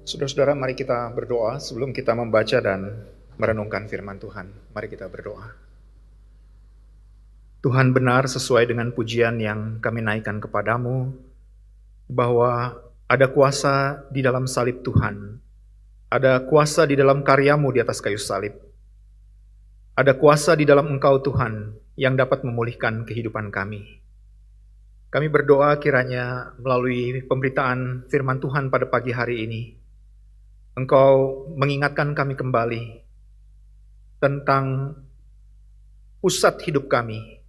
Saudara-saudara, mari kita berdoa sebelum kita membaca dan merenungkan firman Tuhan. Mari kita berdoa. Tuhan, benar sesuai dengan pujian yang kami naikkan kepadamu, bahwa ada kuasa di dalam salib Tuhan, ada kuasa di dalam karyamu di atas kayu salib, ada kuasa di dalam Engkau Tuhan yang dapat memulihkan kehidupan kami. Kami berdoa kiranya melalui pemberitaan firman Tuhan pada pagi hari ini, Engkau mengingatkan kami kembali tentang pusat hidup kami,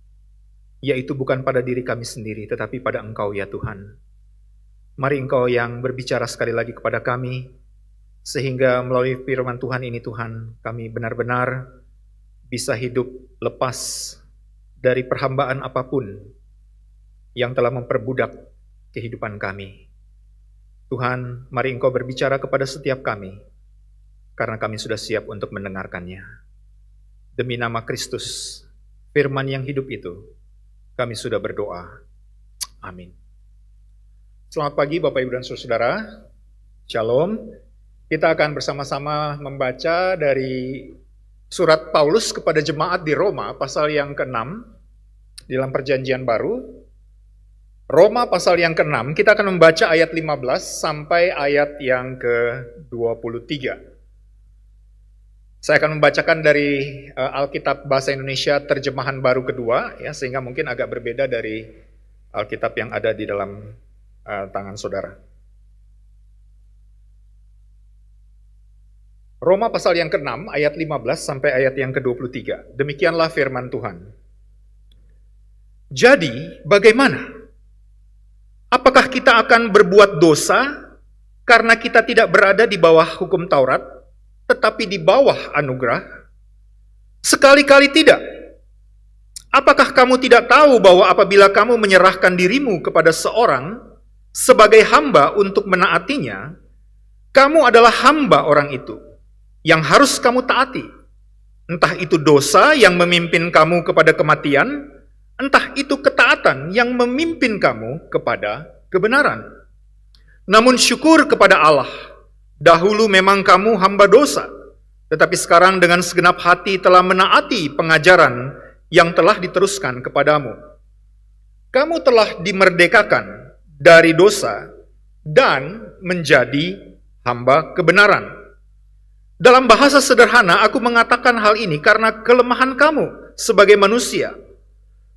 yaitu bukan pada diri kami sendiri, tetapi pada Engkau ya Tuhan. Mari Engkau yang berbicara sekali lagi kepada kami, sehingga melalui firman Tuhan ini Tuhan, kami benar-benar bisa hidup lepas dari perhambaan apapun yang telah memperbudak kehidupan kami. Tuhan, mari Engkau berbicara kepada setiap kami, karena kami sudah siap untuk mendengarkannya. Demi nama Kristus, firman yang hidup itu, kami sudah berdoa. Amin. Selamat pagi Bapak Ibu dan Saudara. Shalom. Kita akan bersama-sama membaca dari surat Paulus kepada jemaat di Roma, pasal yang ke-6, di dalam perjanjian baru. Roma pasal yang ke-6, kita akan membaca ayat 15 sampai ayat yang ke-23. Saya akan membacakan dari Alkitab Bahasa Indonesia terjemahan baru kedua, ya, sehingga mungkin agak berbeda dari Alkitab yang ada di dalam tangan saudara. Roma pasal yang ke-6, ayat 15 sampai ayat yang ke-23. Demikianlah firman Tuhan. Jadi, bagaimana? Apakah kita akan berbuat dosa karena kita tidak berada di bawah hukum Taurat, tetapi di bawah anugerah? Sekali-kali tidak. Apakah kamu tidak tahu bahwa apabila kamu menyerahkan dirimu kepada seorang sebagai hamba untuk menaatinya, kamu adalah hamba orang itu yang harus kamu taati. Entah itu dosa yang memimpin kamu kepada kematian, entah itu ketaatan yang memimpin kamu kepada kebenaran. Namun syukur kepada Allah, dahulu memang kamu hamba dosa, tetapi sekarang dengan segenap hati telah menaati pengajaran yang telah diteruskan kepadamu. Kamu telah dimerdekakan dari dosa dan menjadi hamba kebenaran. Dalam bahasa sederhana, aku mengatakan hal ini karena kelemahan kamu sebagai manusia.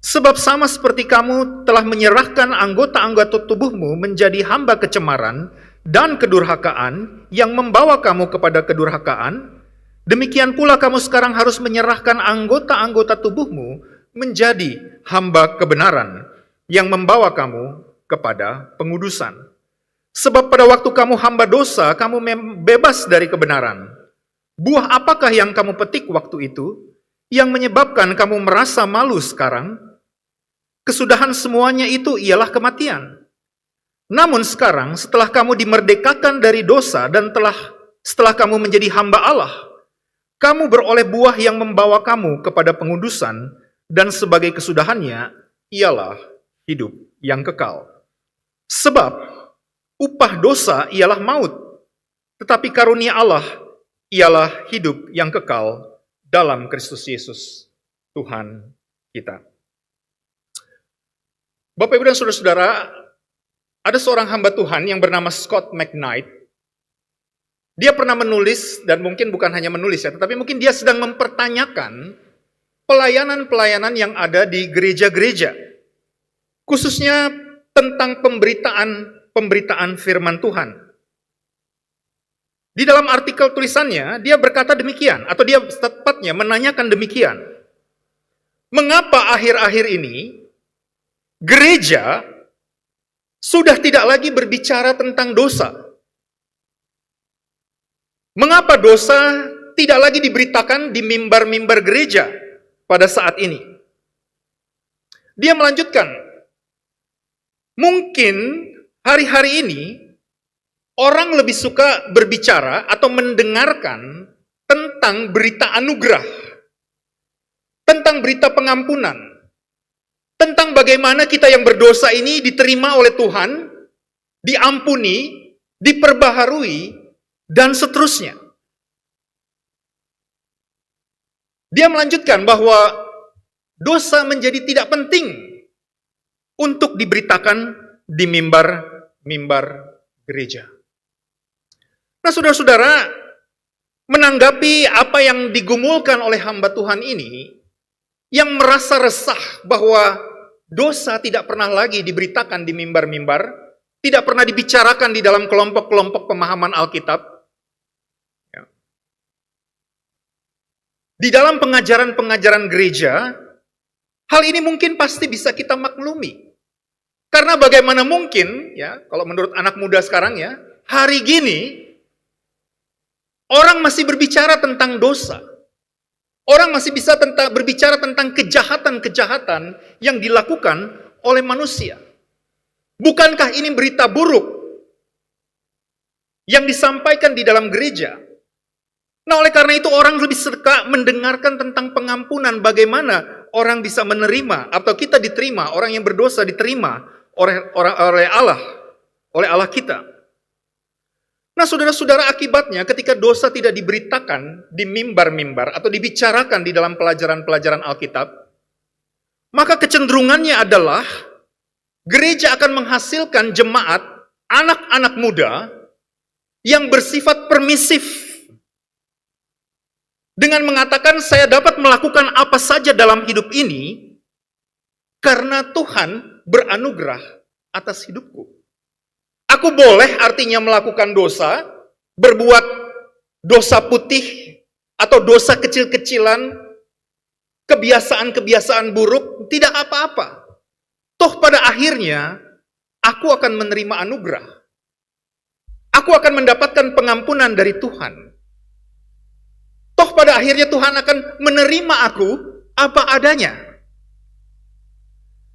Sebab sama seperti kamu telah menyerahkan anggota-anggota tubuhmu menjadi hamba kecemaran dan kedurhakaan yang membawa kamu kepada kedurhakaan, demikian pula kamu sekarang harus menyerahkan anggota-anggota tubuhmu menjadi hamba kebenaran yang membawa kamu kepada pengudusan. Sebab pada waktu kamu hamba dosa, kamu bebas dari kebenaran. Buah apakah yang kamu petik waktu itu, yang menyebabkan kamu merasa malu sekarang? Kesudahan semuanya itu ialah kematian. Namun sekarang setelah kamu dimerdekakan dari dosa dan setelah kamu menjadi hamba Allah, kamu beroleh buah yang membawa kamu kepada pengudusan, dan sebagai kesudahannya ialah hidup yang kekal. Sebab upah dosa ialah maut, tetapi karunia Allah ialah hidup yang kekal dalam Kristus Yesus, Tuhan kita. Bapak Ibu dan Saudara-saudara, ada seorang hamba Tuhan yang bernama Scott McKnight. Dia pernah menulis, dan mungkin bukan hanya menulis ya, tetapi mungkin dia sedang mempertanyakan pelayanan-pelayanan yang ada di gereja-gereja, khususnya tentang pemberitaan firman Tuhan. Di dalam artikel tulisannya, dia berkata demikian, atau dia tepatnya menanyakan demikian. Mengapa akhir-akhir ini gereja sudah tidak lagi berbicara tentang dosa? Mengapa dosa tidak lagi diberitakan di mimbar-mimbar gereja pada saat ini? Dia melanjutkan, mungkin hari-hari ini orang lebih suka berbicara atau mendengarkan tentang berita anugerah, tentang berita pengampunan, tentang bagaimana kita yang berdosa ini diterima oleh Tuhan, diampuni, diperbaharui, dan seterusnya. Dia melanjutkan bahwa dosa menjadi tidak penting untuk diberitakan di mimbar gereja. Nah, saudara-saudara, menanggapi apa yang digumulkan oleh hamba Tuhan ini, yang merasa resah bahwa dosa tidak pernah lagi diberitakan di mimbar-mimbar, tidak pernah dibicarakan di dalam kelompok-kelompok pemahaman Alkitab. Di dalam pengajaran-pengajaran gereja, hal ini mungkin pasti bisa kita maklumi. Karena bagaimana mungkin, ya, kalau menurut anak muda sekarang ya, hari gini, orang masih berbicara tentang dosa. Orang masih bisa berbicara tentang kejahatan-kejahatan yang dilakukan oleh manusia. Bukankah ini berita buruk yang disampaikan di dalam gereja? Nah, oleh karena itu orang lebih suka mendengarkan tentang pengampunan, bagaimana orang bisa menerima atau kita diterima, orang yang berdosa diterima oleh Allah kita. Nah, saudara-saudara, akibatnya ketika dosa tidak diberitakan di mimbar-mimbar atau dibicarakan di dalam pelajaran-pelajaran Alkitab, maka kecenderungannya adalah gereja akan menghasilkan jemaat anak-anak muda yang bersifat permisif. Dengan mengatakan saya dapat melakukan apa saja dalam hidup ini karena Tuhan beranugerah atas hidupku. Aku boleh artinya melakukan dosa, berbuat dosa putih atau dosa kecil-kecilan, kebiasaan-kebiasaan buruk, tidak apa-apa. Toh pada akhirnya aku akan menerima anugerah. Aku akan mendapatkan pengampunan dari Tuhan. Toh pada akhirnya Tuhan akan menerima aku apa adanya.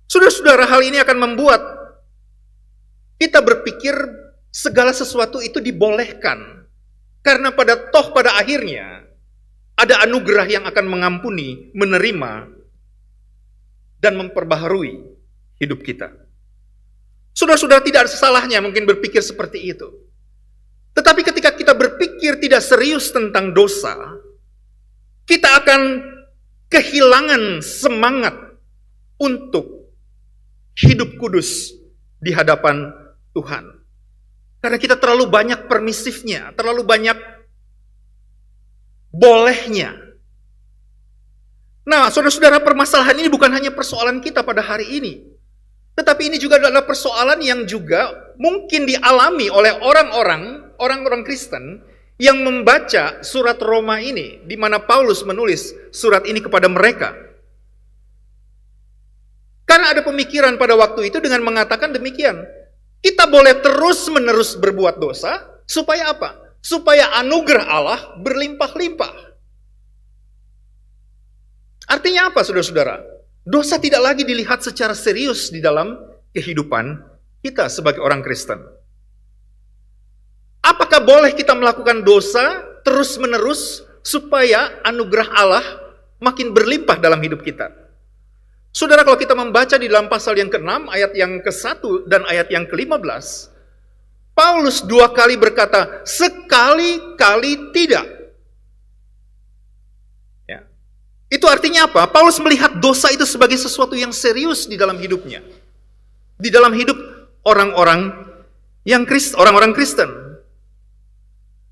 Saudara-saudara, hal ini akan membuat kita berpikir segala sesuatu itu dibolehkan. Karena pada akhirnya ada anugerah yang akan mengampuni, menerima, dan memperbaharui hidup kita. Saudara-saudara, tidak ada salahnya mungkin berpikir seperti itu. Tetapi ketika kita berpikir tidak serius tentang dosa, kita akan kehilangan semangat untuk hidup kudus di hadapan Tuhan. Karena kita terlalu banyak permisifnya, terlalu banyak bolehnya. Nah, saudara-saudara, permasalahan ini bukan hanya persoalan kita pada hari ini. Tetapi ini juga adalah persoalan yang juga mungkin dialami oleh orang-orang Kristen yang membaca surat Roma ini, di mana Paulus menulis surat ini kepada mereka. Karena ada pemikiran pada waktu itu dengan mengatakan demikian. Kita boleh terus-menerus berbuat dosa, supaya apa? Supaya anugerah Allah berlimpah-limpah. Artinya apa, saudara-saudara? Dosa tidak lagi dilihat secara serius di dalam kehidupan kita sebagai orang Kristen. Apakah boleh kita melakukan dosa terus-menerus supaya anugerah Allah makin berlimpah dalam hidup kita? Saudara, kalau kita membaca di dalam pasal yang ke-6, ayat yang ke-1 dan ayat yang ke-15, Paulus 2 kali berkata, sekali-kali tidak. Ya. Itu artinya apa? Paulus melihat dosa itu sebagai sesuatu yang serius di dalam hidupnya. Di dalam hidup orang-orang Kristen.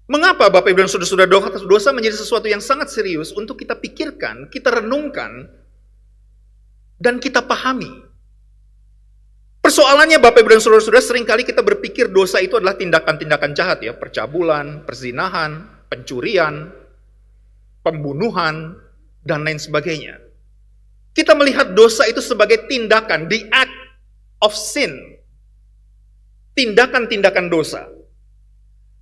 Mengapa Bapak Ibu dan Saudara-saudara dosa menjadi sesuatu yang sangat serius untuk kita pikirkan, kita renungkan, dan kita pahami? Persoalannya Bapak Ibu dan Saudara-saudara, seringkali kita berpikir dosa itu adalah tindakan-tindakan jahat ya, percabulan, perzinahan, pencurian, pembunuhan, dan lain sebagainya. Kita melihat dosa itu sebagai tindakan, the act of sin. Tindakan-tindakan dosa.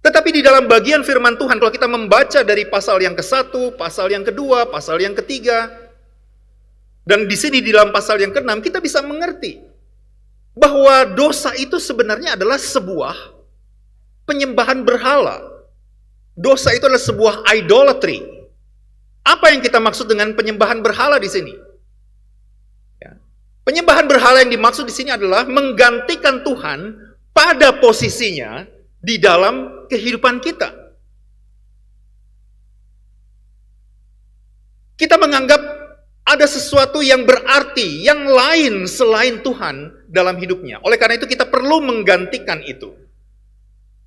Tetapi di dalam bagian firman Tuhan, kalau kita membaca dari pasal yang ke-1, pasal yang ke-2, pasal yang ke-3, dan di sini di dalam pasal yang ke-6, kita bisa mengerti bahwa dosa itu sebenarnya adalah sebuah penyembahan berhala. Dosa itu adalah sebuah idolatry. Apa yang kita maksud dengan penyembahan berhala di sini? Ya. Penyembahan berhala yang dimaksud di sini adalah menggantikan Tuhan pada posisinya di dalam kehidupan kita. Kita menganggap ada sesuatu yang berarti, yang lain selain Tuhan dalam hidupnya. Oleh karena itu kita perlu menggantikan itu.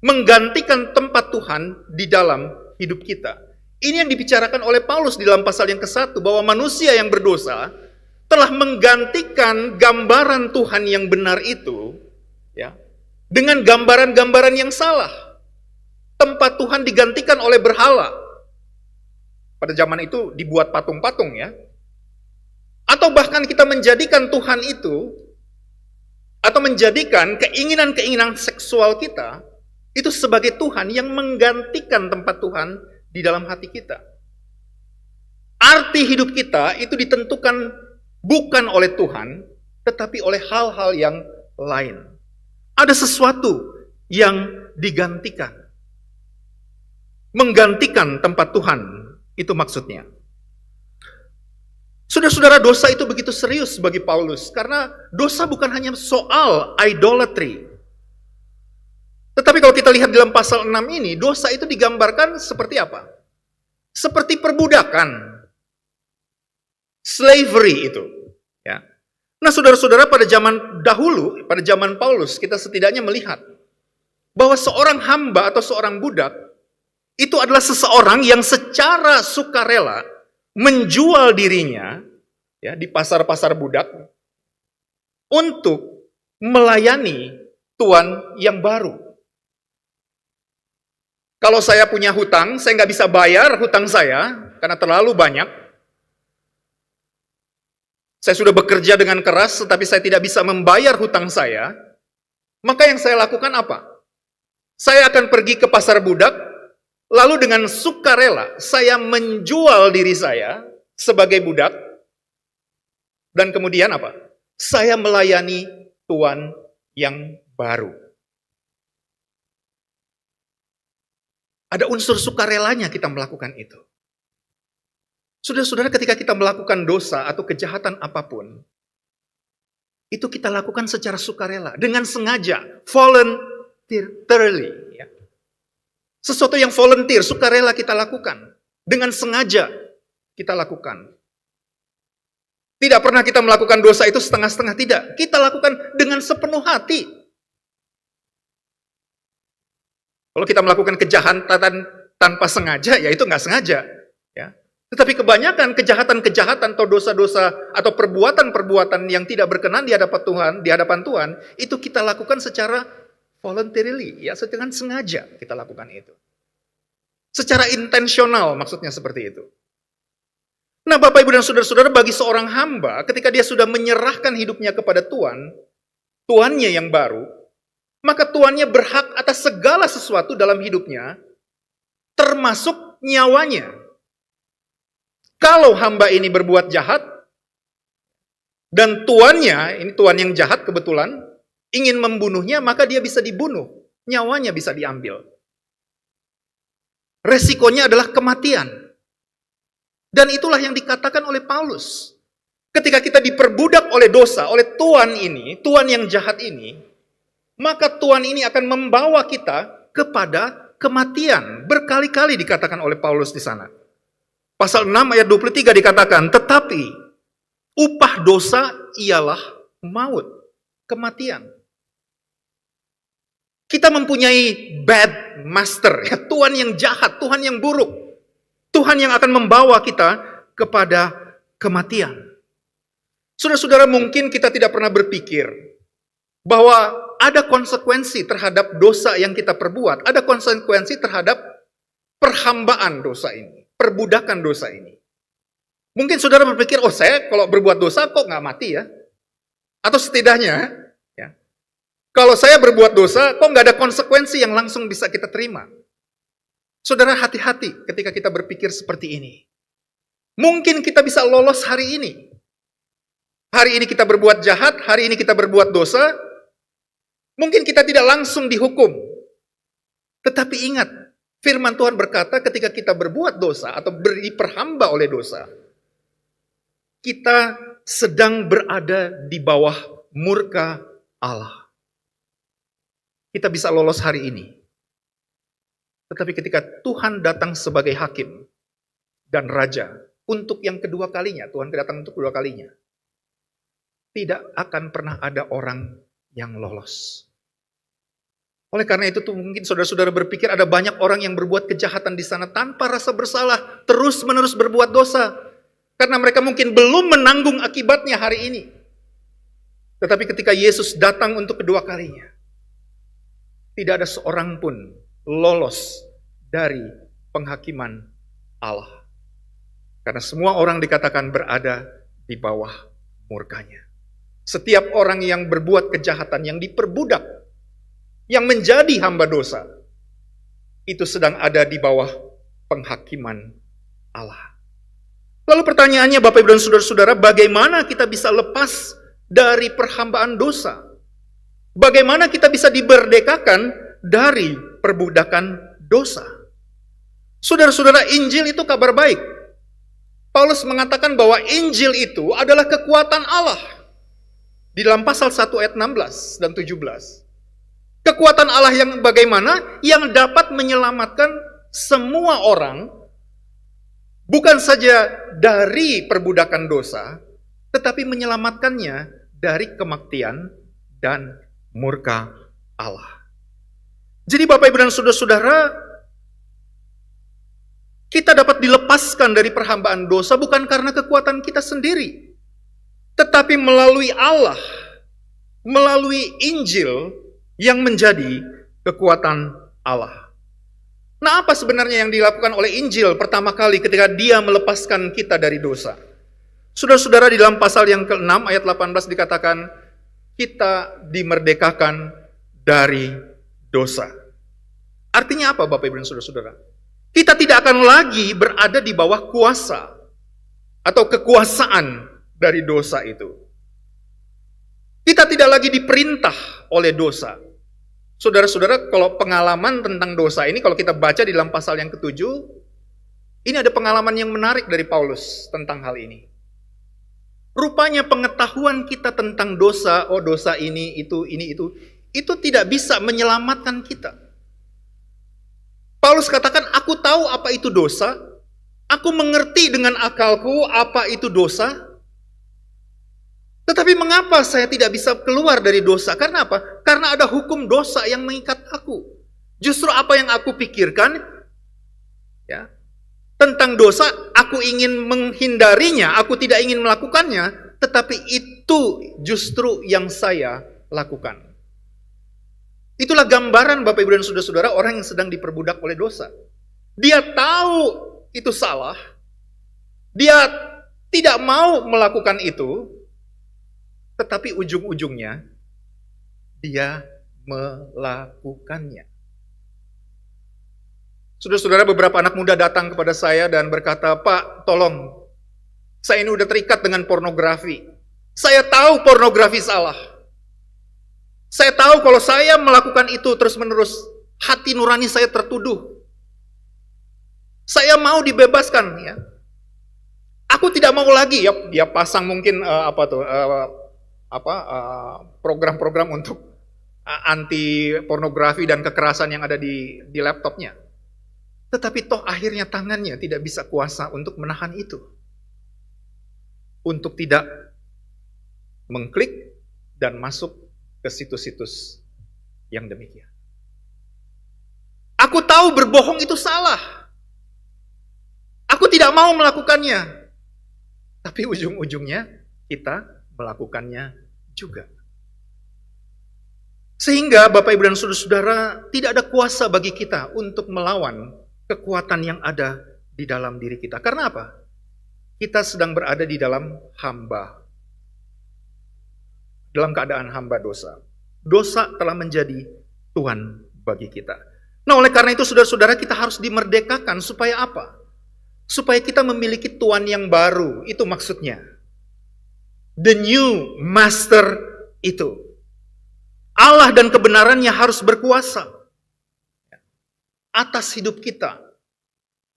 Menggantikan tempat Tuhan di dalam hidup kita. Ini yang dibicarakan oleh Paulus di dalam pasal yang ke-1, bahwa manusia yang berdosa telah menggantikan gambaran Tuhan yang benar itu, ya, dengan gambaran-gambaran yang salah. Tempat Tuhan digantikan oleh berhala. Pada zaman itu dibuat patung-patung, ya. Atau bahkan kita menjadikan Tuhan itu, atau menjadikan keinginan-keinginan seksual kita, itu sebagai Tuhan yang menggantikan tempat Tuhan di dalam hati kita. Arti hidup kita itu ditentukan bukan oleh Tuhan, tetapi oleh hal-hal yang lain. Ada sesuatu yang digantikan. Menggantikan tempat Tuhan, itu maksudnya. Saudara-saudara, dosa itu begitu serius bagi Paulus, karena dosa bukan hanya soal idolatry. Tetapi kalau kita lihat dalam pasal 6 ini, dosa itu digambarkan seperti apa? Seperti perbudakan. Slavery itu. Ya. Nah, saudara-saudara, pada zaman dahulu, pada zaman Paulus, kita setidaknya melihat bahwa seorang hamba atau seorang budak itu adalah seseorang yang secara sukarela menjual dirinya, ya, di pasar-pasar budak untuk melayani tuan yang baru. Kalau saya punya hutang, saya nggak bisa bayar hutang saya karena terlalu banyak. Saya sudah bekerja dengan keras, tetapi saya tidak bisa membayar hutang saya. Maka yang saya lakukan apa? Saya akan pergi ke pasar budak, lalu dengan sukarela saya menjual diri saya sebagai budak, dan kemudian apa? Saya melayani tuan yang baru. Ada unsur sukarelanya kita melakukan itu. Saudara-saudara, ketika kita melakukan dosa atau kejahatan apapun, itu kita lakukan secara sukarela, dengan sengaja, voluntarily. Ya. Sesuatu yang volunteer, sukarela kita lakukan. Dengan sengaja kita lakukan. Tidak pernah kita melakukan dosa itu setengah-setengah, tidak. Kita lakukan dengan sepenuh hati. Kalau kita melakukan kejahatan tanpa sengaja, ya itu nggak sengaja. Ya. Tetapi kebanyakan kejahatan-kejahatan atau dosa-dosa atau perbuatan-perbuatan yang tidak berkenan di hadapan Tuhan, itu kita lakukan secara voluntarily, ya, dengan sengaja kita lakukan itu. Secara intensional, maksudnya seperti itu. Nah, Bapak, Ibu, dan saudara-saudara, bagi seorang hamba, ketika dia sudah menyerahkan hidupnya kepada Tuhan, tuannya yang baru, maka tuannya berhak atas segala sesuatu dalam hidupnya, termasuk nyawanya. Kalau hamba ini berbuat jahat, dan tuannya, ini tuan yang jahat kebetulan, ingin membunuhnya, maka dia bisa dibunuh. Nyawanya bisa diambil. Resikonya adalah kematian. Dan itulah yang dikatakan oleh Paulus. Ketika kita diperbudak oleh dosa, oleh tuan ini, tuan yang jahat ini, maka tuan ini akan membawa kita kepada kematian. Berkali-kali dikatakan oleh Paulus di sana. Pasal 6 ayat 23 dikatakan, tetapi upah dosa ialah maut, kematian. Kita mempunyai bad master, ya, Tuhan yang jahat, Tuhan yang buruk. Tuhan yang akan membawa kita kepada kematian. Saudara-saudara, mungkin kita tidak pernah berpikir bahwa ada konsekuensi terhadap dosa yang kita perbuat, ada konsekuensi terhadap perhambaan dosa ini, perbudakan dosa ini. Mungkin saudara berpikir, oh saya kalau berbuat dosa kok nggak mati ya? Atau setidaknya, ya, kalau saya berbuat dosa kok nggak ada konsekuensi yang langsung bisa kita terima. Saudara, hati-hati ketika kita berpikir seperti ini. Mungkin kita bisa lolos hari ini. Hari ini kita berbuat jahat, hari ini kita berbuat dosa. Mungkin kita tidak langsung dihukum. Tetapi ingat, firman Tuhan berkata ketika kita berbuat dosa atau diperhamba oleh dosa, kita sedang berada di bawah murka Allah. Kita bisa lolos hari ini. Tetapi ketika Tuhan datang sebagai hakim dan raja, untuk yang kedua kalinya, Tuhan kedatangan untuk kedua kalinya, tidak akan pernah ada orang yang lolos. Oleh karena itu tuh mungkin saudara-saudara berpikir ada banyak orang yang berbuat kejahatan di sana tanpa rasa bersalah, terus-menerus berbuat dosa. Karena mereka mungkin belum menanggung akibatnya hari ini. Tetapi ketika Yesus datang untuk kedua kalinya, tidak ada seorang pun lolos dari penghakiman Allah. Karena semua orang dikatakan berada di bawah murkanya. Setiap orang yang berbuat kejahatan, yang diperbudak, yang menjadi hamba dosa, itu sedang ada di bawah penghakiman Allah. Lalu pertanyaannya Bapak Ibu dan Saudara-saudara, bagaimana kita bisa lepas dari perhambaan dosa? Bagaimana kita bisa diberdekakan dari perbudakan dosa? Saudara-saudara, Injil itu kabar baik. Paulus mengatakan bahwa Injil itu adalah kekuatan Allah. Di dalam pasal 1 ayat 16 dan 17. Kekuatan Allah yang bagaimana? Yang dapat menyelamatkan semua orang, bukan saja dari perbudakan dosa, tetapi menyelamatkannya dari kematian dan murka Allah. Jadi Bapak Ibu dan Saudara-saudara, kita dapat dilepaskan dari perhambaan dosa bukan karena kekuatan kita sendiri, tetapi melalui Allah, melalui Injil yang menjadi kekuatan Allah. Nah, apa sebenarnya yang dilakukan oleh Injil pertama kali ketika dia melepaskan kita dari dosa? Saudara-saudara, di dalam pasal yang ke-6 ayat 18 dikatakan, kita dimerdekakan dari dosa. Artinya apa Bapak Ibu dan Saudara-saudara? Kita tidak akan lagi berada di bawah kuasa atau kekuasaan dari dosa itu. Kita tidak lagi diperintah oleh dosa. Saudara-saudara, kalau pengalaman tentang dosa ini, kalau kita baca di dalam pasal yang ke-7, ini ada pengalaman yang menarik dari Paulus tentang hal ini. Rupanya pengetahuan kita tentang dosa, oh dosa ini, itu tidak bisa menyelamatkan kita. Paulus katakan, aku tahu apa itu dosa, aku mengerti dengan akalku apa itu dosa, tetapi mengapa saya tidak bisa keluar dari dosa? Karena apa? Karena ada hukum dosa yang mengikat aku. Justru apa yang aku pikirkan ya, tentang dosa, aku ingin menghindarinya, aku tidak ingin melakukannya, tetapi itu justru yang saya lakukan. Itulah gambaran Bapak Ibu dan Saudara-saudara orang yang sedang diperbudak oleh dosa. Dia tahu itu salah, dia tidak mau melakukan itu, tetapi ujung-ujungnya dia melakukannya. Saudara-saudara, beberapa anak muda datang kepada saya dan berkata, Pak, tolong, saya ini udah terikat dengan pornografi. Saya tahu pornografi salah. Saya tahu kalau saya melakukan itu terus-menerus, hati nurani saya tertuduh. Saya mau dibebaskan, ya. Aku tidak mau lagi, ya, dia pasang mungkin program-program untuk anti pornografi dan kekerasan yang ada di laptopnya. Tetapi toh akhirnya tangannya tidak bisa kuasa untuk menahan itu. Untuk tidak mengklik dan masuk ke situs-situs yang demikian. Aku tahu berbohong itu salah. Aku tidak mau melakukannya. Tapi ujung-ujungnya kita melakukannya juga. Sehingga Bapak Ibu dan Saudara-saudara, tidak ada kuasa bagi kita untuk melawan kekuatan yang ada di dalam diri kita. Karena apa? Kita sedang berada di dalam keadaan hamba dosa. Dosa telah menjadi tuan bagi kita. Nah, oleh karena itu saudara-saudara, kita harus dimerdekakan supaya apa? Supaya kita memiliki tuan yang baru. Itu maksudnya. The new master itu. Allah dan kebenarannya harus berkuasa atas hidup kita.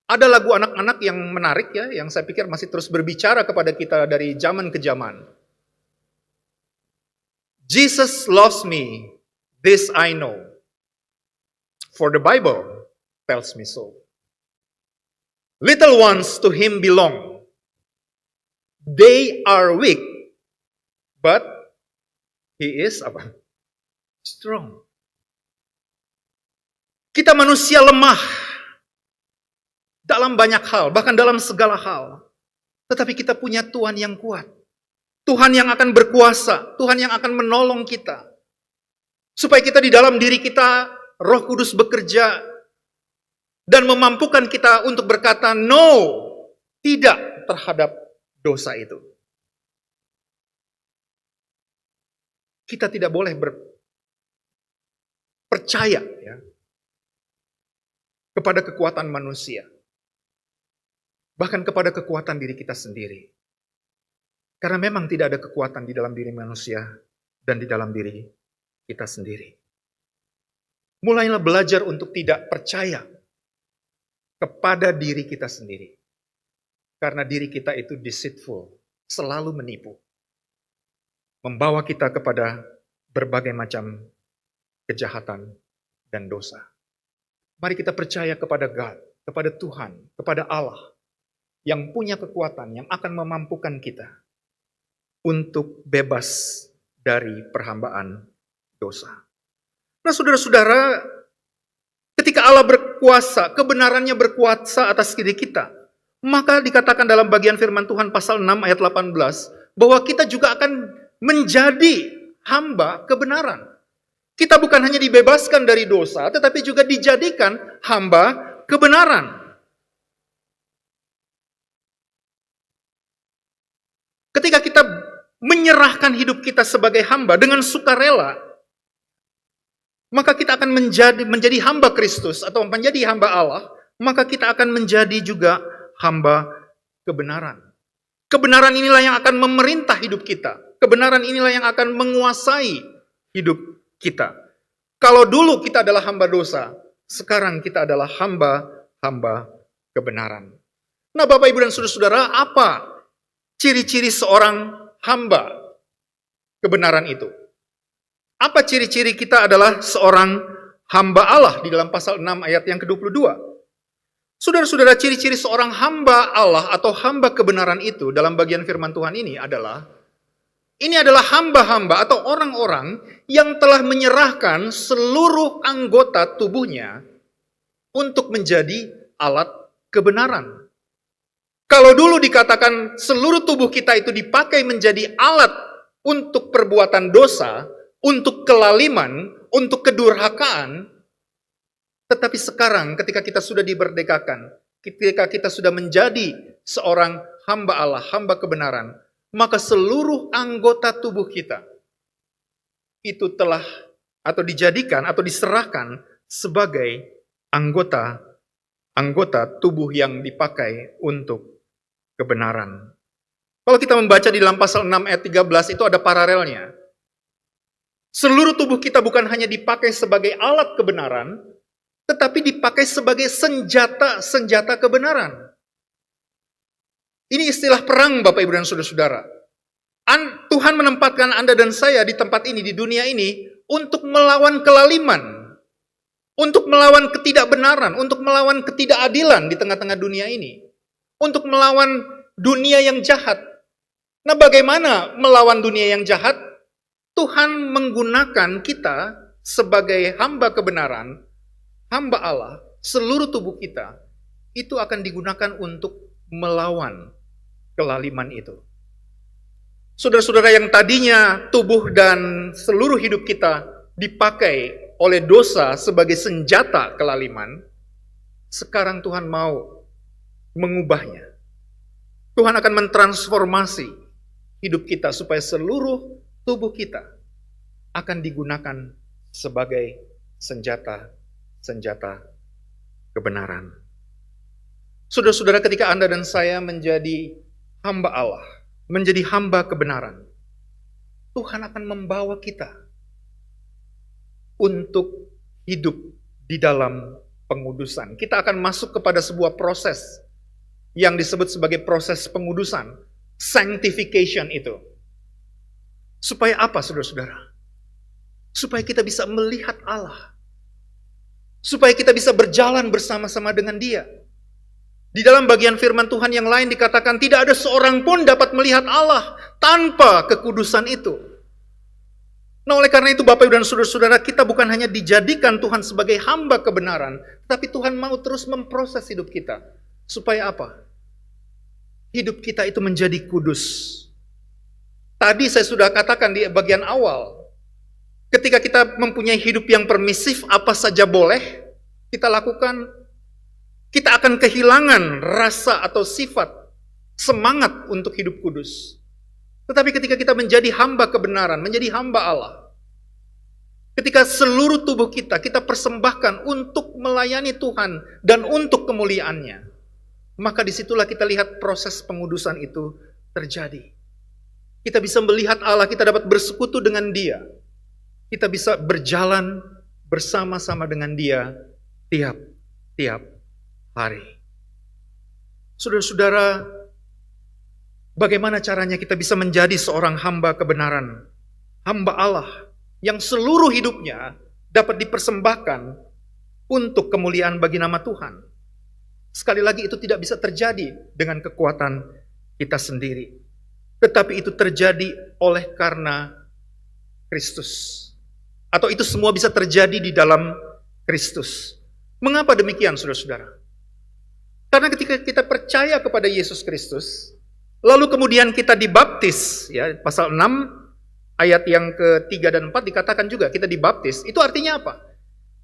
Ada lagu anak-anak yang menarik ya, yang saya pikir masih terus berbicara kepada kita dari zaman ke zaman. Jesus loves me, this I know, for the Bible tells me so. Little ones to him belong, They are weak, but He is apa? Strong. Kita manusia lemah dalam banyak hal, bahkan dalam segala hal. Tetapi kita punya Tuhan yang kuat. Tuhan yang akan berkuasa, Tuhan yang akan menolong kita. Supaya kita di dalam diri kita, Roh Kudus bekerja dan memampukan kita untuk berkata no, tidak terhadap dosa itu. Kita tidak boleh percaya ya, kepada kekuatan manusia. Bahkan kepada kekuatan diri kita sendiri. Karena memang tidak ada kekuatan di dalam diri manusia dan di dalam diri kita sendiri. Mulailah belajar untuk tidak percaya kepada diri kita sendiri. Karena diri kita itu deceitful, selalu menipu. Membawa kita kepada berbagai macam kejahatan dan dosa. Mari kita percaya kepada God, kepada Tuhan, kepada Allah yang punya kekuatan, yang akan memampukan kita untuk bebas dari perhambaan dosa. Nah, saudara-saudara, ketika Allah berkuasa, kebenarannya berkuasa atas diri kita, maka dikatakan dalam bagian firman Tuhan pasal 6 ayat 18, bahwa kita juga akan menjadi hamba kebenaran. Kita bukan hanya dibebaskan dari dosa, tetapi juga dijadikan hamba kebenaran. Ketika kita menyerahkan hidup kita sebagai hamba dengan sukarela, maka kita akan menjadi hamba Kristus atau menjadi hamba Allah, maka kita akan menjadi juga hamba kebenaran. Kebenaran inilah yang akan memerintah hidup kita. Kebenaran inilah yang akan menguasai hidup kita. Kalau dulu kita adalah hamba dosa, sekarang kita adalah hamba kebenaran. Nah, Bapak, Ibu, dan saudara-saudara, apa ciri-ciri seorang hamba kebenaran itu? Apa ciri-ciri kita adalah seorang hamba Allah di dalam pasal 6 ayat yang ke-22? Saudara-saudara, ciri-ciri seorang hamba Allah atau hamba kebenaran itu dalam bagian firman Tuhan ini adalah hamba-hamba atau orang-orang yang telah menyerahkan seluruh anggota tubuhnya untuk menjadi alat kebenaran. Kalau dulu dikatakan seluruh tubuh kita itu dipakai menjadi alat untuk perbuatan dosa, untuk kelaliman, untuk kedurhakaan, tetapi sekarang ketika kita sudah diberdekakan, ketika kita sudah menjadi seorang hamba Allah, hamba kebenaran, maka seluruh anggota tubuh kita itu telah atau dijadikan atau diserahkan sebagai anggota tubuh yang dipakai untuk kebenaran. Kalau kita membaca di dalam pasal 6 ayat 13 itu ada paralelnya. Seluruh tubuh kita bukan hanya dipakai sebagai alat kebenaran, tetapi dipakai sebagai senjata kebenaran. Ini istilah perang, Bapak, Ibu, dan saudara-saudara. Tuhan menempatkan Anda dan saya di tempat ini, di dunia ini, untuk melawan kelaliman, untuk melawan ketidakbenaran, untuk melawan ketidakadilan di tengah-tengah dunia ini, untuk melawan dunia yang jahat. Nah, bagaimana melawan dunia yang jahat? Tuhan menggunakan kita sebagai hamba kebenaran, hamba Allah, seluruh tubuh kita, itu akan digunakan untuk melawan kelaliman itu. Saudara-saudara, yang tadinya tubuh dan seluruh hidup kita dipakai oleh dosa sebagai senjata kelaliman, sekarang Tuhan mau mengubahnya. Tuhan akan mentransformasi hidup kita supaya seluruh tubuh kita akan digunakan sebagai senjata kebenaran. Saudara-saudara, ketika Anda dan saya menjadi hamba Allah, menjadi hamba kebenaran, Tuhan akan membawa kita untuk hidup di dalam pengudusan. Kita akan masuk kepada sebuah proses yang disebut sebagai proses pengudusan, sanctification itu. Supaya apa, saudara-saudara? Supaya kita bisa melihat Allah. Supaya kita bisa berjalan bersama-sama dengan Dia. Di dalam bagian firman Tuhan yang lain dikatakan tidak ada seorang pun dapat melihat Allah tanpa kekudusan itu. Nah, oleh karena itu Bapak Ibu dan Saudara-saudara, kita bukan hanya dijadikan Tuhan sebagai hamba kebenaran, tapi Tuhan mau terus memproses hidup kita. Supaya apa? Hidup kita itu menjadi kudus. Tadi saya sudah katakan di bagian awal, ketika kita mempunyai hidup yang permisif, apa saja boleh kita lakukan, kita akan kehilangan rasa atau sifat semangat untuk hidup kudus. Tetapi ketika kita menjadi hamba kebenaran, menjadi hamba Allah, ketika seluruh tubuh kita persembahkan untuk melayani Tuhan dan untuk kemuliaannya, maka disitulah kita lihat proses pengudusan itu terjadi. Kita bisa melihat Allah, kita dapat bersekutu dengan Dia. Kita bisa berjalan bersama-sama dengan Dia tiap hari. Saudara-saudara, bagaimana caranya kita bisa menjadi seorang hamba kebenaran, hamba Allah yang seluruh hidupnya dapat dipersembahkan untuk kemuliaan bagi nama Tuhan? Sekali lagi, itu tidak bisa terjadi dengan kekuatan kita sendiri. Tetapi itu terjadi oleh karena Kristus. Atau itu semua bisa terjadi di dalam Kristus. Mengapa demikian, saudara-saudara? Karena ketika kita percaya kepada Yesus Kristus, lalu kemudian kita dibaptis, ya, pasal 6 ayat yang ke-3 dan 4 dikatakan juga kita dibaptis. Itu artinya apa?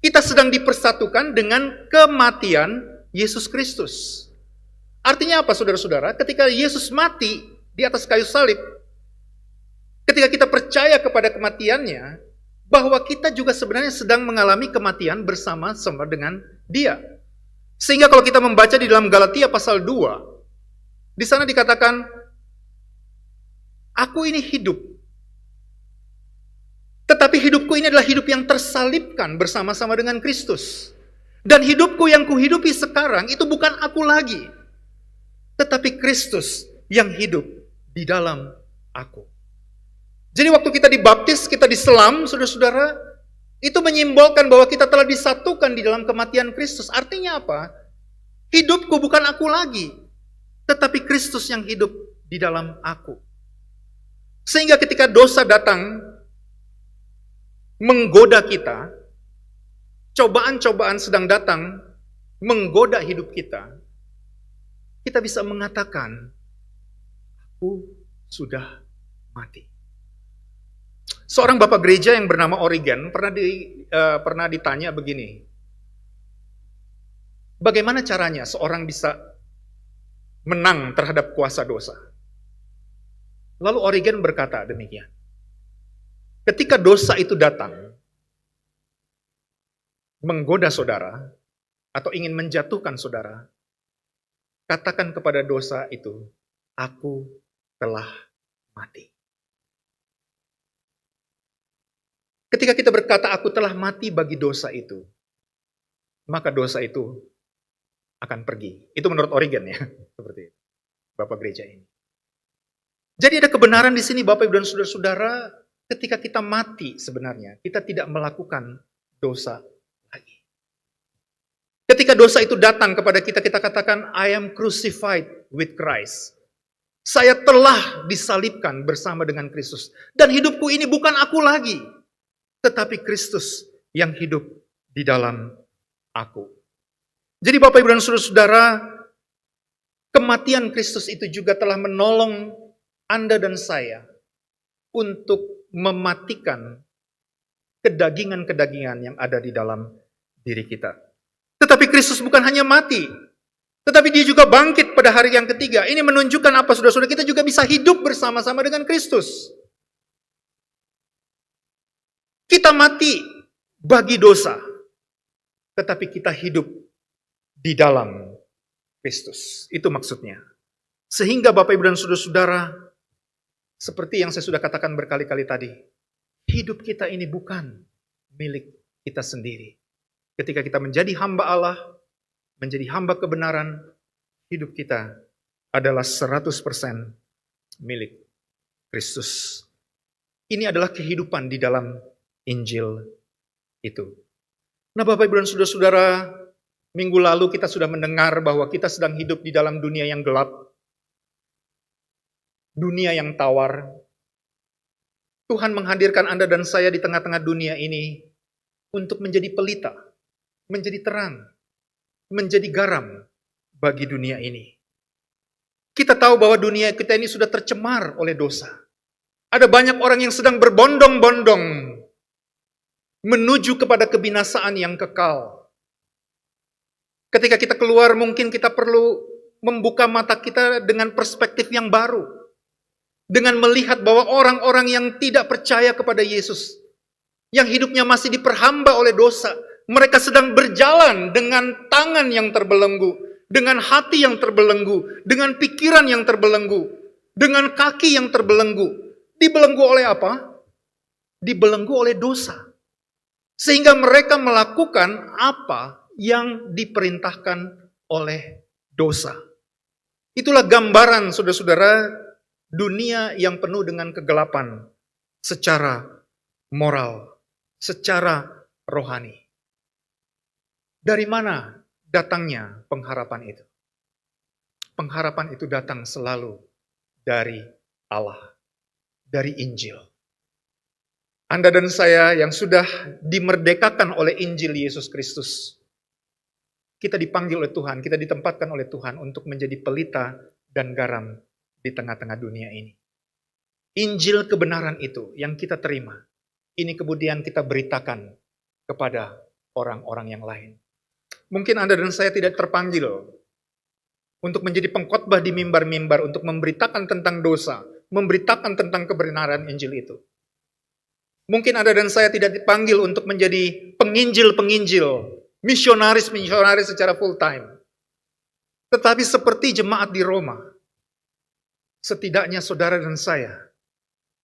Kita sedang dipersatukan dengan kematian Yesus Kristus. Artinya apa, saudara-saudara? Ketika Yesus mati di atas kayu salib, ketika kita percaya kepada kematiannya, bahwa kita juga sebenarnya sedang mengalami kematian bersama-sama dengan Dia. Sehingga kalau kita membaca di dalam Galatia pasal 2, di sana dikatakan, aku ini hidup, tetapi hidupku ini adalah hidup yang tersalibkan bersama-sama dengan Kristus. Dan hidupku yang kuhidupi sekarang itu bukan aku lagi, tetapi Kristus yang hidup di dalam aku. Jadi waktu kita dibaptis, kita diselam, saudara-saudara, itu menyimbolkan bahwa kita telah disatukan di dalam kematian Kristus. Artinya apa? Hidupku bukan aku lagi, tetapi Kristus yang hidup di dalam aku. Sehingga ketika dosa datang menggoda kita, cobaan-cobaan sedang datang menggoda hidup kita, kita bisa mengatakan, aku sudah mati. Seorang bapak gereja yang bernama Origen pernah ditanya begini, bagaimana caranya seorang bisa menang terhadap kuasa dosa? Lalu Origen berkata demikian, ketika dosa itu datang menggoda saudara atau ingin menjatuhkan saudara, katakan kepada dosa itu, aku telah mati. Ketika kita berkata aku telah mati bagi dosa itu, maka dosa itu akan pergi. Itu menurut Origen, ya, seperti itu, Bapak gereja ini. Jadi ada kebenaran di sini Bapak Ibu dan saudara-saudara, ketika kita mati sebenarnya, kita tidak melakukan dosa lagi. Ketika dosa itu datang kepada kita, kita katakan, I am crucified with Christ. Saya telah disalibkan bersama dengan Kristus. Dan hidupku ini bukan aku lagi, tetapi Kristus yang hidup di dalam aku. Jadi Bapak Ibu dan saudara-saudara, kematian Kristus itu juga telah menolong Anda dan saya untuk mematikan kedagingan-kedagingan yang ada di dalam diri kita. Tetapi Kristus bukan hanya mati, tetapi Dia juga bangkit pada hari yang ketiga. Ini menunjukkan apa, saudara-saudara? Kita juga bisa hidup bersama-sama dengan Kristus. Kita mati bagi dosa, tetapi kita hidup di dalam Kristus. Itu maksudnya. Sehingga Bapak Ibu dan saudara-saudara, seperti yang saya sudah katakan berkali-kali tadi, hidup kita ini bukan milik kita sendiri. Ketika kita menjadi hamba Allah, menjadi hamba kebenaran, hidup kita adalah 100% milik Kristus. Ini adalah kehidupan di dalam Injil itu. Nah Bapak Ibu dan saudara-saudara, Minggu lalu kita sudah mendengar bahwa kita sedang hidup di dalam dunia yang gelap, dunia yang tawar. Tuhan menghadirkan Anda dan saya di tengah-tengah dunia ini untuk menjadi pelita, menjadi terang, menjadi garam bagi dunia ini. Kita tahu bahwa dunia kita ini sudah tercemar oleh dosa. Ada banyak orang yang sedang berbondong-bondong menuju kepada kebinasaan yang kekal. Ketika kita keluar, mungkin kita perlu membuka mata kita dengan perspektif yang baru. Dengan melihat bahwa orang-orang yang tidak percaya kepada Yesus, yang hidupnya masih diperhamba oleh dosa, mereka sedang berjalan dengan tangan yang terbelenggu, dengan hati yang terbelenggu, dengan pikiran yang terbelenggu, dengan kaki yang terbelenggu. Dibelenggu oleh apa? Dibelenggu oleh dosa. Sehingga mereka melakukan apa yang diperintahkan oleh dosa. Itulah gambaran, saudara-saudara, dunia yang penuh dengan kegelapan secara moral, secara rohani. Dari mana datangnya pengharapan itu? Pengharapan itu datang selalu dari Allah, dari Injil. Anda dan saya yang sudah dimerdekakan oleh Injil Yesus Kristus, kita dipanggil oleh Tuhan, kita ditempatkan oleh Tuhan untuk menjadi pelita dan garam di tengah-tengah dunia ini. Injil kebenaran itu yang kita terima, ini kemudian kita beritakan kepada orang-orang yang lain. Mungkin Anda dan saya tidak terpanggil untuk menjadi pengkhotbah di mimbar-mimbar, untuk memberitakan tentang dosa, memberitakan tentang kebenaran Injil itu. Mungkin Anda dan saya tidak dipanggil untuk menjadi penginjil-penginjil, misionaris-misionaris secara full time. Tetapi seperti jemaat di Roma, setidaknya saudara dan saya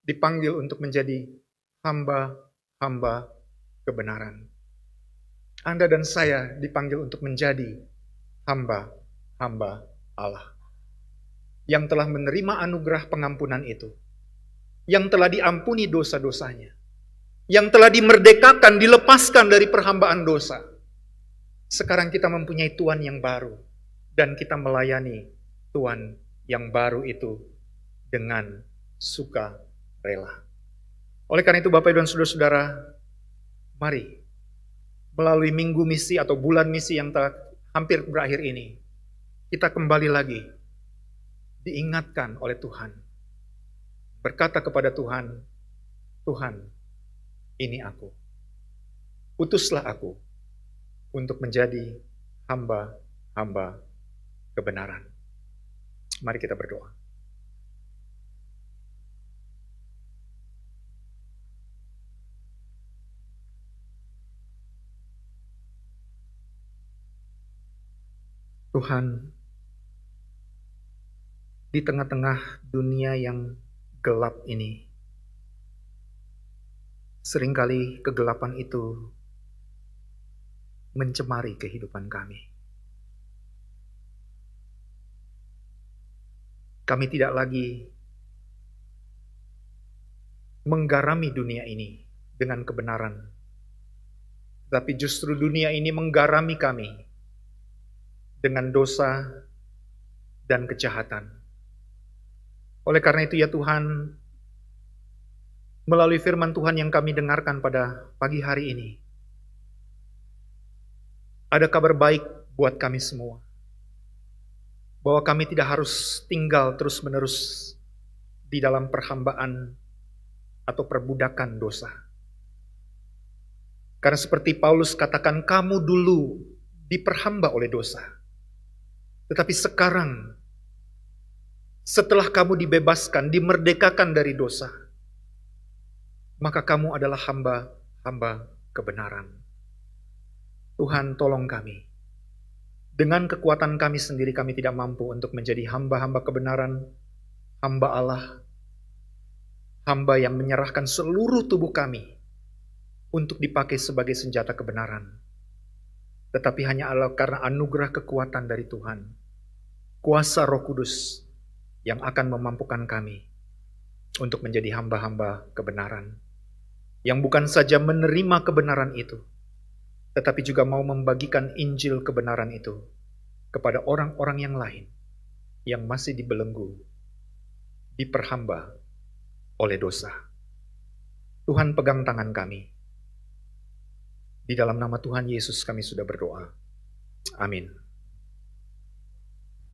dipanggil untuk menjadi hamba-hamba kebenaran. Anda dan saya dipanggil untuk menjadi hamba-hamba Allah yang telah menerima anugerah pengampunan itu, yang telah diampuni dosa-dosanya, yang telah dimerdekakan, dilepaskan dari perhambaan dosa. Sekarang kita mempunyai Tuhan yang baru, dan kita melayani Tuhan yang baru itu dengan sukarela. Oleh karena itu Bapak Ibu dan Saudara-saudara, mari melalui minggu misi atau bulan misi yang telah hampir berakhir ini, kita kembali lagi diingatkan oleh Tuhan, berkata kepada Tuhan, Tuhan, ini aku. Utuslah aku untuk menjadi hamba-hamba kebenaran. Mari kita berdoa. Tuhan, di tengah-tengah dunia yang gelap ini, seringkali kegelapan itu mencemari kehidupan kami. Kami tidak lagi menggarami dunia ini dengan kebenaran, tapi justru dunia ini menggarami kami dengan dosa dan kejahatan. Oleh karena itu ya Tuhan, melalui firman Tuhan yang kami dengarkan pada pagi hari ini, ada kabar baik buat kami semua, bahwa kami tidak harus tinggal terus-menerus di dalam perhambaan atau perbudakan dosa. Karena seperti Paulus katakan, kamu dulu diperhamba oleh dosa. Tetapi sekarang, setelah kamu dibebaskan, dimerdekakan dari dosa, maka kamu adalah hamba-hamba kebenaran. Tuhan, tolong kami. Dengan kekuatan kami sendiri, kami tidak mampu untuk menjadi hamba-hamba kebenaran, hamba Allah, hamba yang menyerahkan seluruh tubuh kami untuk dipakai sebagai senjata kebenaran. Tetapi hanya Allah karena anugerah kekuatan dari Tuhan, kuasa Roh Kudus yang akan memampukan kami untuk menjadi hamba-hamba kebenaran, yang bukan saja menerima kebenaran itu, tetapi juga mau membagikan Injil kebenaran itu kepada orang-orang yang lain yang masih dibelenggu, diperhamba oleh dosa. Tuhan pegang tangan kami. Di dalam nama Tuhan Yesus kami sudah berdoa. Amin.